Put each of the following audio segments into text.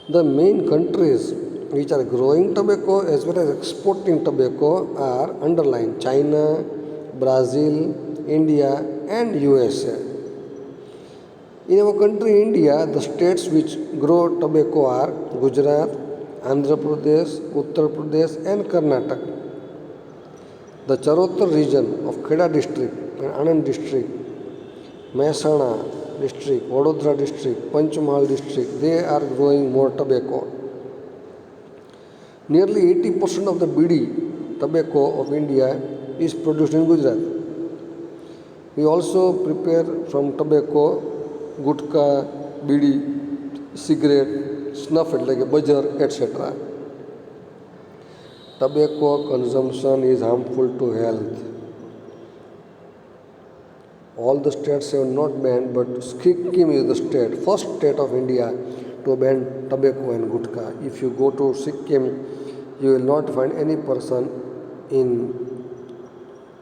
The main countries which are growing tobacco as well as exporting tobacco are underlined: China, Brazil, India, and USA. In our country India, the states which grow tobacco are Gujarat, Andhra Pradesh, Uttar Pradesh, and Karnataka. The Charotar region of Kheda district and Anand district, Mehsana district, Vadodara district, Panchmahal district, they are growing more tobacco. Nearly 80% of the BD tobacco of India is produced in Gujarat. We also prepare from tobacco gutka, BD, cigarette, snuff like a buzzer, etc. Tobacco consumption is harmful to health. All the states have not banned, but Sikkim is the first state of India to ban tobacco and gutka. If you go to Sikkim, you will not find any person in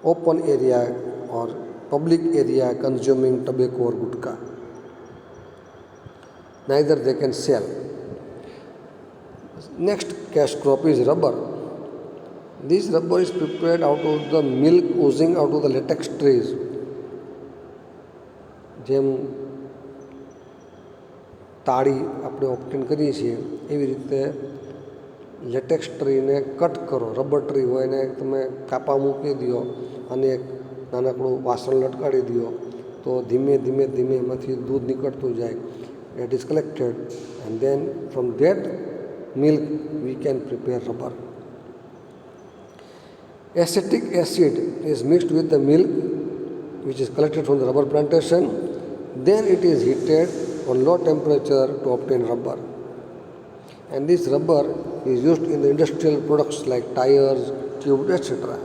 open area or public area consuming tobacco or gutka. Neither they can sell. Next cash crop is rubber. This rubber is prepared out of the milk oozing out of the latex trees. જેમ તાળી આપણે ઓપ્ટેન કરીએ છીએ એવી રીતે latex ટ્રીને cut કરો. Rubber tree હોય એને તમે કાપા મૂકી દો અને એક નાનકડું વાસણ લટકાડી દો તો ધીમે ધીમે ધીમે એમાંથી દૂધ નીકળતું જાય. That is collected and then from that milk we can prepare rubber. Acetic acid is mixed with the milk which is collected from the rubber plantation. Then it is heated on low temperature to obtain rubber. And this rubber is used in the industrial products like tires, tubes, etc.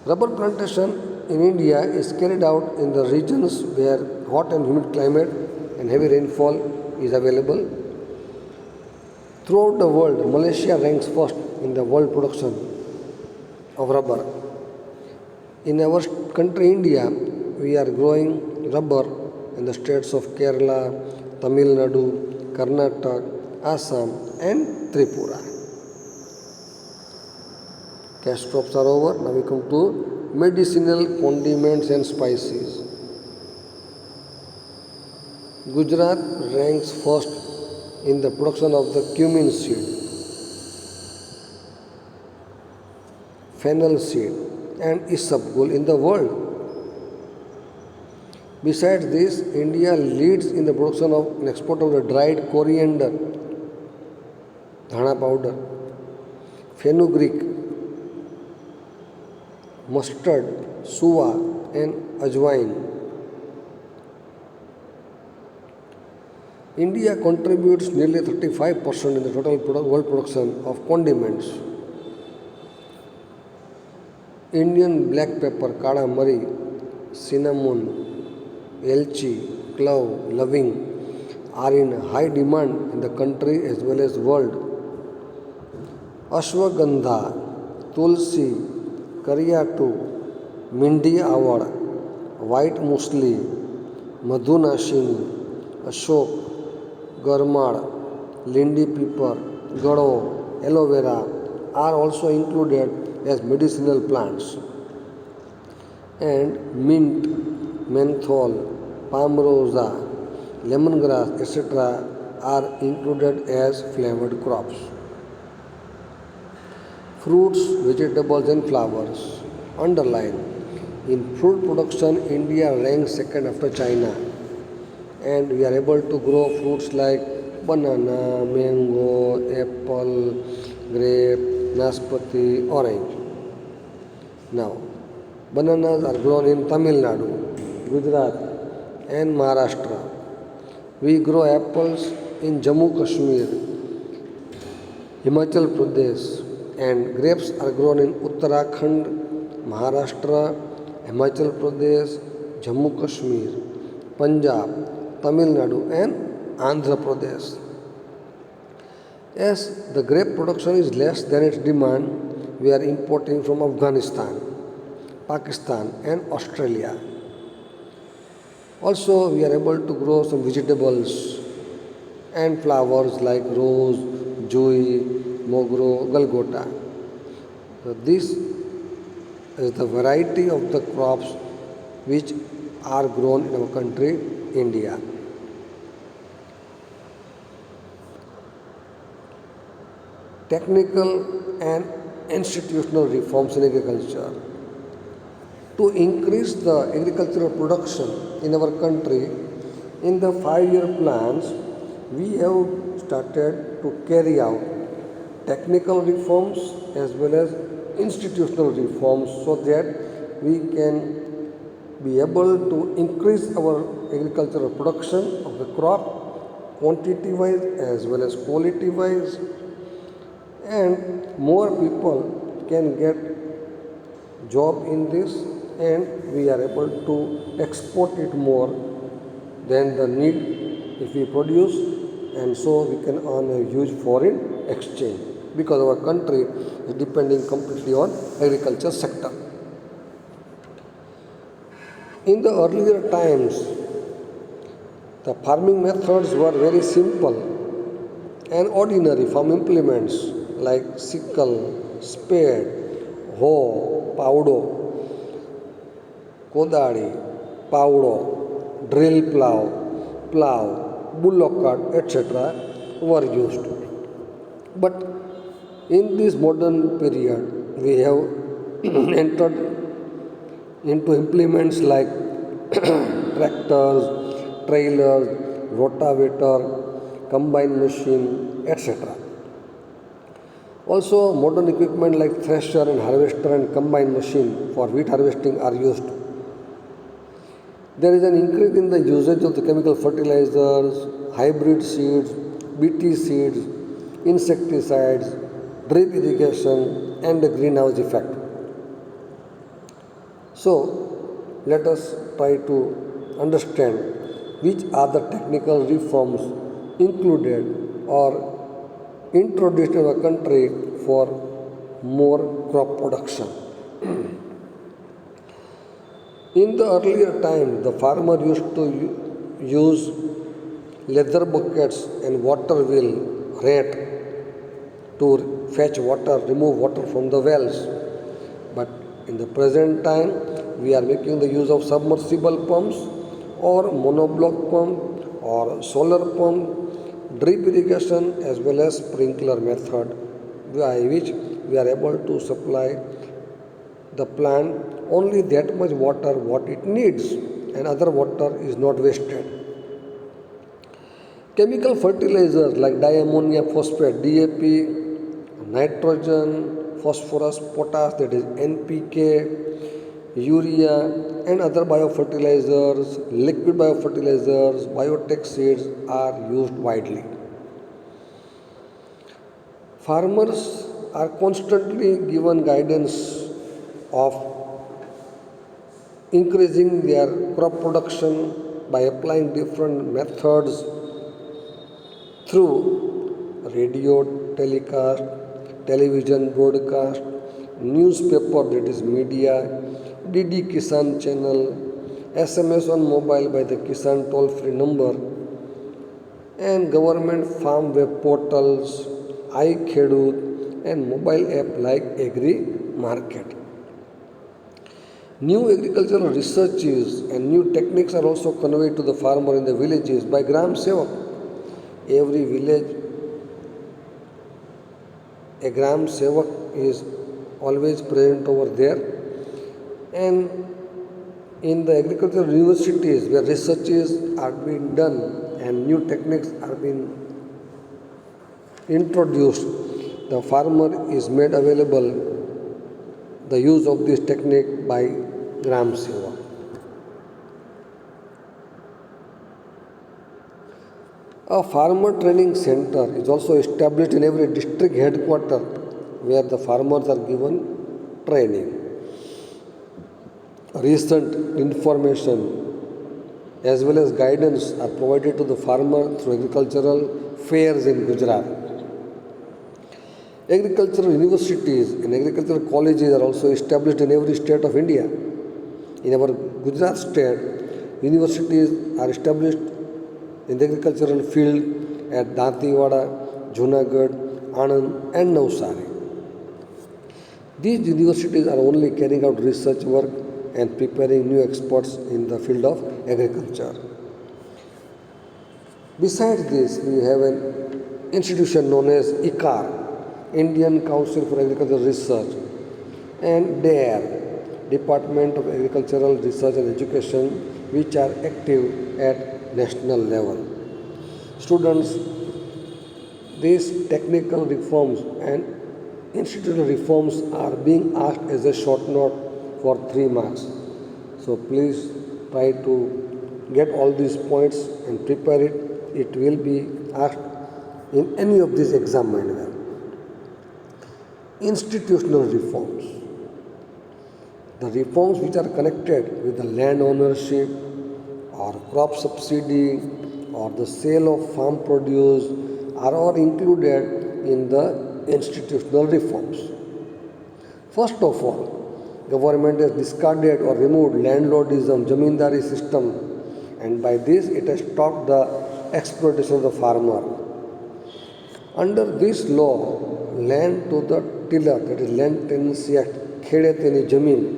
Rubber plantation in India is carried out in the regions where hot and humid climate and heavy rainfall is available. Throughout the world, Malaysia ranks first in the world production of rubber. In our country India, we are growing rubber in the states of Kerala, Tamil Nadu, Karnataka, Assam, and Tripura. Cash crops are over. Now we come to medicinal condiments and spices. Gujarat ranks first in the production of the cumin seed, fennel seed, and isabgol in the world. Besides this, India leads in the production of and export of the dried coriander, dhana powder, fenugreek, mustard, suwa, and ajwain. India contributes nearly 35% in the total world production of condiments. Indian black pepper, kala mari, cinnamon, elchi, clove, loving are in high demand in the country as well as world. Ashwagandha, tulsi, karyatu, mindi awad, white musli, madhunashini, ashok, garmad, lindi pepper, gado, aloe vera are also included as medicinal plants. And mint, menthol, palmarosa, lemongrass, etc. are included as flavored crops. Fruits, vegetables, and flowers. Underline: in fruit production, India ranks second after China, and we are able to grow fruits like banana, mango, apple, grape, naspati, orange. Now, bananas are grown in Tamil Nadu, Gujarat, and Maharashtra. We grow apples in Jammu Kashmir, Himachal Pradesh, and grapes are grown in Uttarakhand, Maharashtra, Himachal Pradesh, Jammu Kashmir, Punjab, Tamil Nadu, and Andhra Pradesh. As the grape production is less than its demand, we are importing from Afghanistan, Pakistan, and Australia. Also, we are able to grow some vegetables and flowers like rose, jui, mogro, galgota. So this is the variety of the crops which are grown in our country, India. Technical and institutional reforms in agriculture. To increase the agricultural production in our country, in the 5 year plans, we have started to carry out technical reforms as well as institutional reforms so that we can be able to increase our agricultural production of the crop quantity wise as well as quality wise, and more people can get job in this, and we are able to export it more than the need if we produce, and so we can earn a huge foreign exchange because our country is depending completely on agriculture sector. In the earlier times, the farming methods were very simple and ordinary. Farm implements like sickle, spade, hoe, powdo, kodari, powdo, drill plow, bullock cart, etc. were used. But in this modern period, we have entered into implements like tractors, trailers, rotavator, combine machine, etc. Also, modern equipment like thresher and harvester and combine machine for wheat harvesting are used. There is an increase in the usage of the chemical fertilizers, hybrid seeds, BT seeds, insecticides, drip irrigation, and the greenhouse effect. So, let us try to understand which are the technical reforms included or introduced in our country for more crop production. In the earlier time, the farmer used to use leather buckets and water wheel rat to fetch water, remove water from the wells. But in the present time, we are making the use of submersible pumps or monoblock pump or solar pump, drip irrigation as well as sprinkler method by which we are able to supply the plant only that much water what it needs and other water is not wasted. Chemical fertilizers like diammonia phosphate, DAP, nitrogen, phosphorus, potash, that is NPK, urea, and other biofertilizers, liquid biofertilizers, biotech seeds are used widely. Farmers are constantly given guidance of increasing their crop production by applying different methods through radio telecast, television broadcast, newspaper, that is media, DD Kisan channel, SMS on mobile by the Kisan toll free number, and government farm web portals, iKhedut, and mobile app like Agri Market. New agricultural researches and new techniques are also conveyed to the farmer in the villages by Gram Sevak. Every village, a Gram Sevak is always present over there, and in the agricultural universities where researches are being done and new techniques are being introduced, the farmer is made available the use of this technique by Gram Seva. A farmer training center is also established in every district headquarter where the farmers are given training. Recent information as well as guidance are provided to the farmer through agricultural fairs in Gujarat. Agricultural universities and agricultural colleges are also established in every state of India. In our Gujarat state, universities are established in the agricultural field at Dantewada, Junagadh, Anand, and Navsari. These universities are only carrying out research work and preparing new experts in the field of agriculture. Besides this, we have an institution known as ICAR, Indian Council for Agricultural Research, and DARE, Department of Agricultural Research and Education, which are active at national level. Students, these technical reforms and institutional reforms are being asked as a short note for 3 marks. So please try to get all these points and prepare it. It will be asked in any of these exam manual. Institutional reforms. The reforms which are connected with the land ownership or crop subsidy or the sale of farm produce are all included in the institutional reforms. First of all, government has discarded or removed landlordism, zamindari system, and by this it has stopped the exploitation of the farmer. Under this law, land to the tiller, that is Land Tenancy Act, khede teni jamin,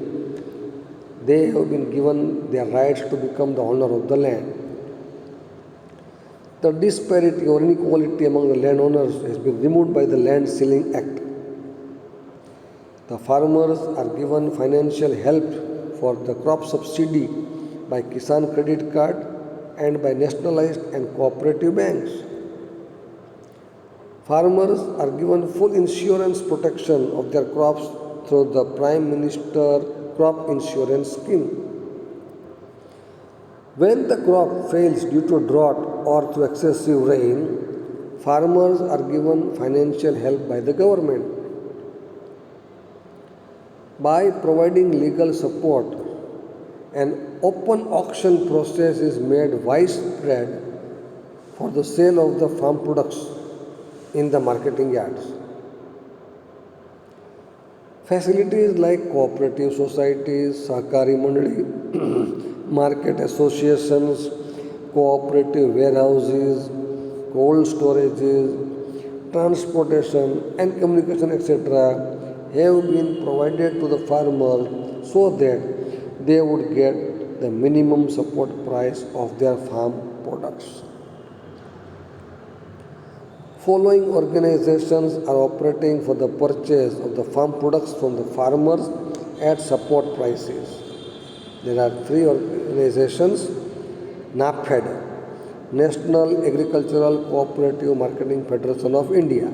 they have been given their rights to become the owner of the land. The disparity or inequality among the landowners has been removed by the Land Ceiling Act. The farmers are given financial help for the crop subsidy by Kisan Credit Card and by nationalized and cooperative banks. Farmers are given full insurance protection of their crops through the Prime Minister Crop Insurance Scheme. When the crop fails due to drought or through excessive rain, farmers are given financial help by the government. By providing legal support, an open auction process is made widespread for the sale of the farm products in the marketing yards. Facilities like cooperative societies, Sahkari Mandali, market associations, cooperative warehouses, cold storages, transportation and communication etc. have been provided to the farmers so that they would get the minimum support price of their farm products. Following organizations are operating for the purchase of the farm products from the farmers at support prices. There are 3 organizations: NAFED, National Agricultural Cooperative Marketing Federation of India;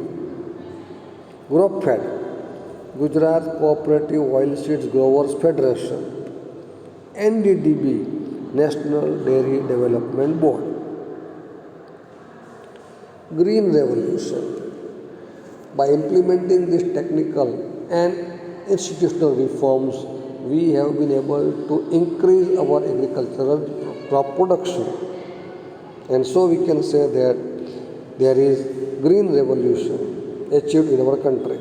GROFED, Gujarat Cooperative Oilseeds Growers Federation; NDDB, National Dairy Development Board. Green Revolution. By implementing these technical and institutional reforms, we have been able to increase our agricultural crop production. And so we can say that there is green revolution achieved in our country.